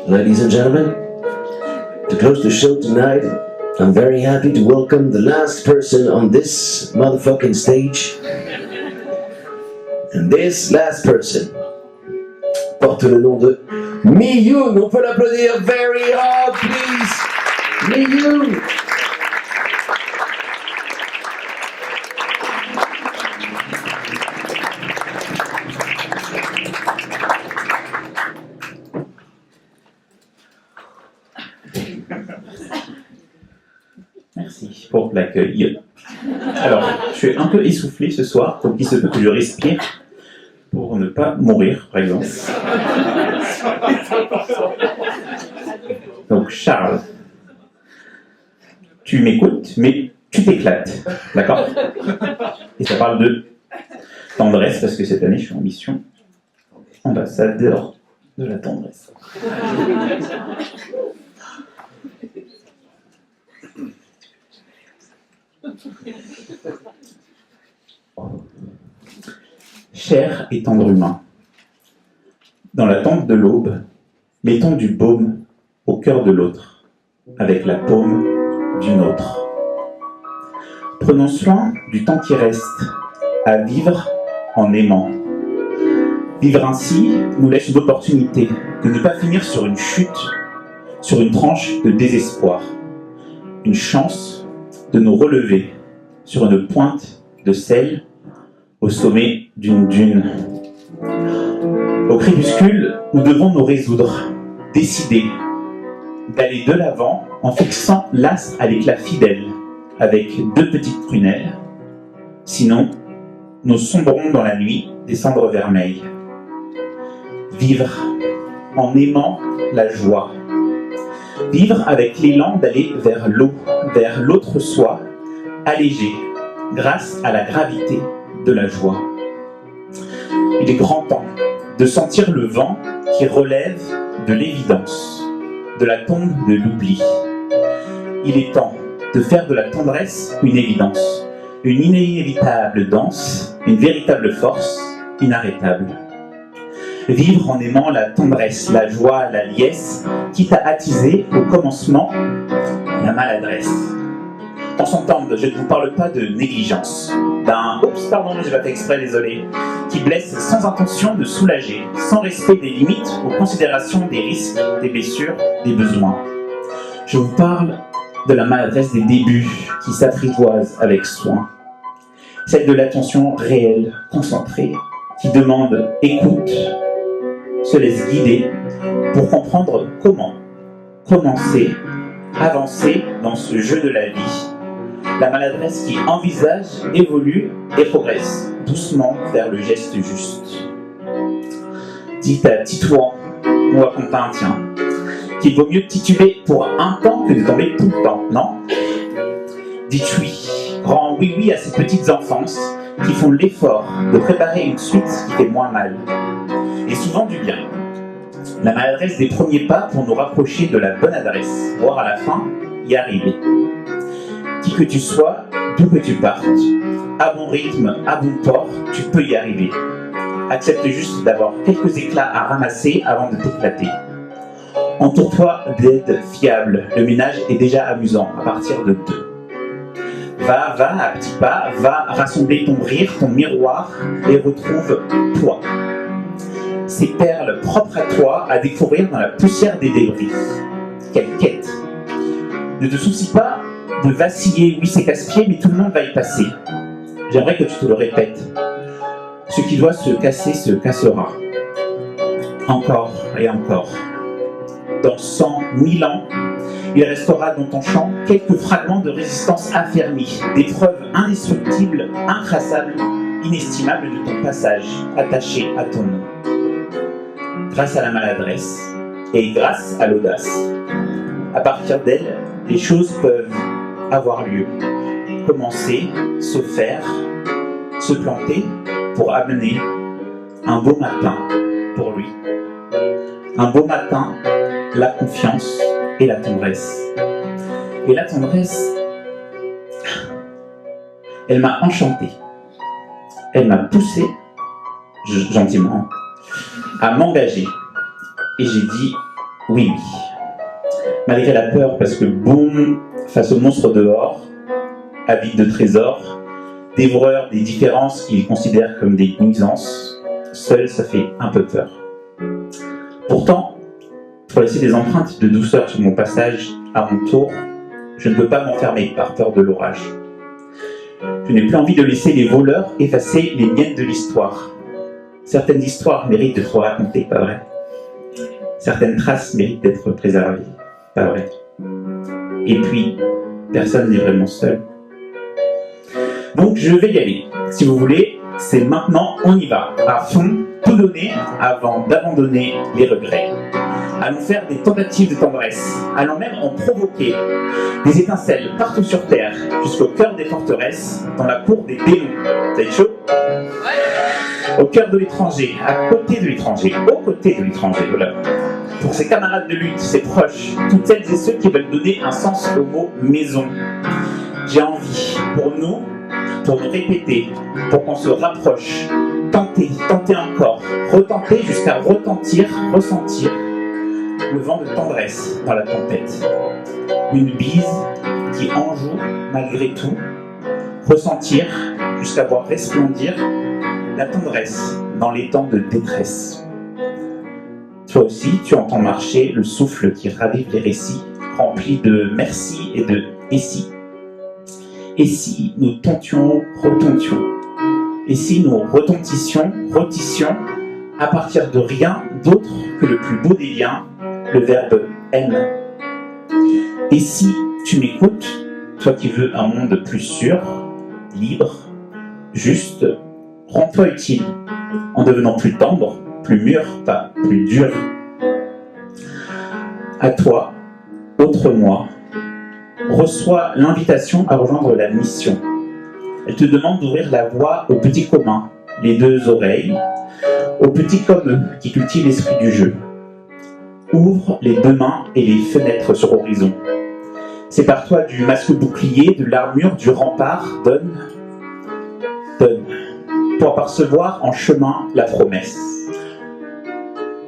Ladies and gentlemen, to close the show tonight, I'm very happy to welcome the last person on this motherfucking stage. And this last person porte le nom de Mi-Yoon. On peut l'applaudir very hard, please. Mi-Yoon. Merci pour l'accueil. Alors, je suis un peu essoufflé ce soir, donc il se peut que je respire pour ne pas mourir, par exemple. Donc, Charles, tu m'écoutes, mais tu t'éclates, d'accord? Et ça parle de tendresse, parce que cette année, je suis en mission ambassadeur de la tendresse. Cher et tendre humain, dans l'attente de l'aube, mettons du baume au cœur de l'autre, avec la paume d'une autre. Prenons soin du temps qui reste, à vivre en aimant. Vivre ainsi nous laisse une opportunité de ne pas finir sur une chute, sur une tranche de désespoir. Une chance de nous relever sur une pointe de sel au sommet d'une dune. Au crépuscule, nous devons nous résoudre, décider d'aller de l'avant en fixant l'astre à l'éclat fidèle, avec 2 petites prunelles. Sinon, nous sombrons dans la nuit des cendres vermeilles. Vivre en aimant la joie. Vivre avec l'élan d'aller vers l'eau, vers l'autre soi, allégé, grâce à la gravité de la joie. Il est grand temps de sentir le vent qui relève de l'évidence, de la tombe de l'oubli. Il est temps de faire de la tendresse une évidence, une inévitable danse, une véritable force inarrêtable. Vivre en aimant la tendresse, la joie, la liesse, quitte à attiser au commencement la maladresse. On s'entend, je ne vous parle pas de négligence, d'un « oups, pardon, j'ai pas fait exprès, désolé », qui blesse sans intention de soulager, sans respect des limites ou considération des risques, des blessures, des besoins. Je vous parle de la maladresse des débuts qui s'apprivoise avec soin, celle de l'attention réelle, concentrée, qui demande écoute, se laisse guider pour comprendre comment commencer, avancer dans ce jeu de la vie. La maladresse qui envisage, évolue et progresse doucement vers le geste juste. Dit à Titouan, ou à Quentin, tiens, qu'il vaut mieux tituber pour un temps que de tomber tout le temps, non? Dites oui, grand oui à ces petites enfances qui font l'effort de préparer une suite qui fait moins mal. Et souvent du bien. La maladresse des premiers pas pour nous rapprocher de la bonne adresse, voire à la fin, y arriver. Qui que tu sois, d'où que tu partes, à bon rythme, à bon port, tu peux y arriver. Accepte juste d'avoir quelques éclats à ramasser avant de t'éclater. Entoure-toi d'aides fiables, le ménage est déjà amusant à partir de 2. Va à petits pas, va rassembler ton rire, ton miroir et retrouve toi. Ces perles propres à toi à découvrir dans la poussière des débris. Quelle quête! Ne te soucie pas de vaciller, oui c'est casse-pied, mais tout le monde va y passer. J'aimerais que tu te le répètes. Ce qui doit se casser se cassera. Encore et encore. Dans 100 000 ans, il restera dans ton champ quelques fragments de résistance affermis, des preuves indestructibles, incrassables, inestimables de ton passage, attaché à ton nom. Grâce à la maladresse et grâce à l'audace, à partir d'elle, les choses peuvent avoir lieu, commencer, se faire, se planter pour amener un beau matin pour lui. Un beau matin, la confiance et la tendresse. Et la tendresse, elle m'a enchanté. Elle m'a poussé, gentiment, à m'engager. Et j'ai dit Oui. Malgré la peur, parce que boum, face au monstre dehors, avide de trésors, dévoreur des différences qu'il considère comme des nuisances, seul ça fait un peu peur. Pourtant, pour laisser des empreintes de douceur sur mon passage à mon tour, je ne peux pas m'enfermer par peur de l'orage. Je n'ai plus envie de laisser les voleurs effacer les miennes de l'histoire. Certaines histoires méritent d'être racontées, pas vrai? Certaines traces méritent d'être préservées, pas vrai? Et puis, personne n'est vraiment seul. Donc je vais y aller. Si vous voulez, c'est maintenant, on y va. À fond, tout donner avant d'abandonner les regrets. Allons faire des tentatives de tendresse. Allons même en provoquer des étincelles partout sur terre, jusqu'au cœur des forteresses, dans la cour des démons. Vous êtes chaud? Au cœur de l'étranger, à côté de l'étranger, aux côtés de l'étranger, voilà. Pour ses camarades de lutte, ses proches, toutes celles et ceux qui veulent donner un sens au mot maison. J'ai envie, pour nous répéter, pour qu'on se rapproche, tenter encore, retenter jusqu'à retentir, ressentir le vent de tendresse dans la tempête. Une bise qui enjoue malgré tout, ressentir jusqu'à voir resplendir la tendresse dans les temps de détresse. Toi aussi, tu entends marcher le souffle qui ravive les récits, remplis de merci et de et si. Et si nous tentions, retentions? Et si nous retentissions, rôtissions à partir de rien d'autre que le plus beau des liens, le verbe aime? Et si tu m'écoutes, toi qui veux un monde plus sûr, libre, juste, rends-toi utile en devenant plus tendre, plus mûr, pas plus dur. À toi, autre moi, reçois l'invitation à rejoindre la mission. Elle te demande d'ouvrir la voie aux petits communs, les deux oreilles, aux petits comme eux qui cultivent l'esprit du jeu. Ouvre les deux mains et les fenêtres sur horizon. Sépare-toi du masque bouclier, de l'armure, du rempart, donne, pour apercevoir en chemin la promesse.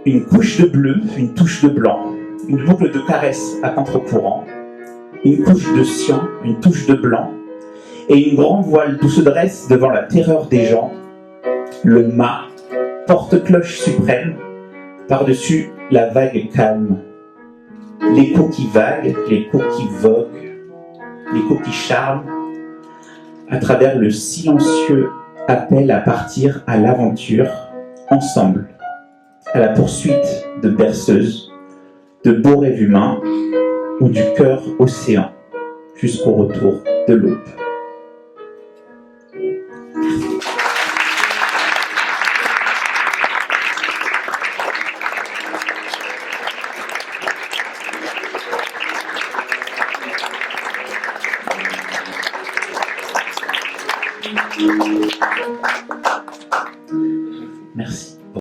Une couche de bleu, une touche de blanc, une boucle de caresse à contre-courant, une couche de cyan, une touche de blanc, et une grande voile d'où se dresse devant la terreur des gens, le mât, porte-cloche suprême, par-dessus la vague calme. L'écho qui vague, l'écho qui vogue, l'écho qui charme, à travers le silencieux appel à partir à l'aventure, ensemble, à la poursuite de berceuses, de beaux rêves humains, ou du cœur océan, jusqu'au retour de l'aube.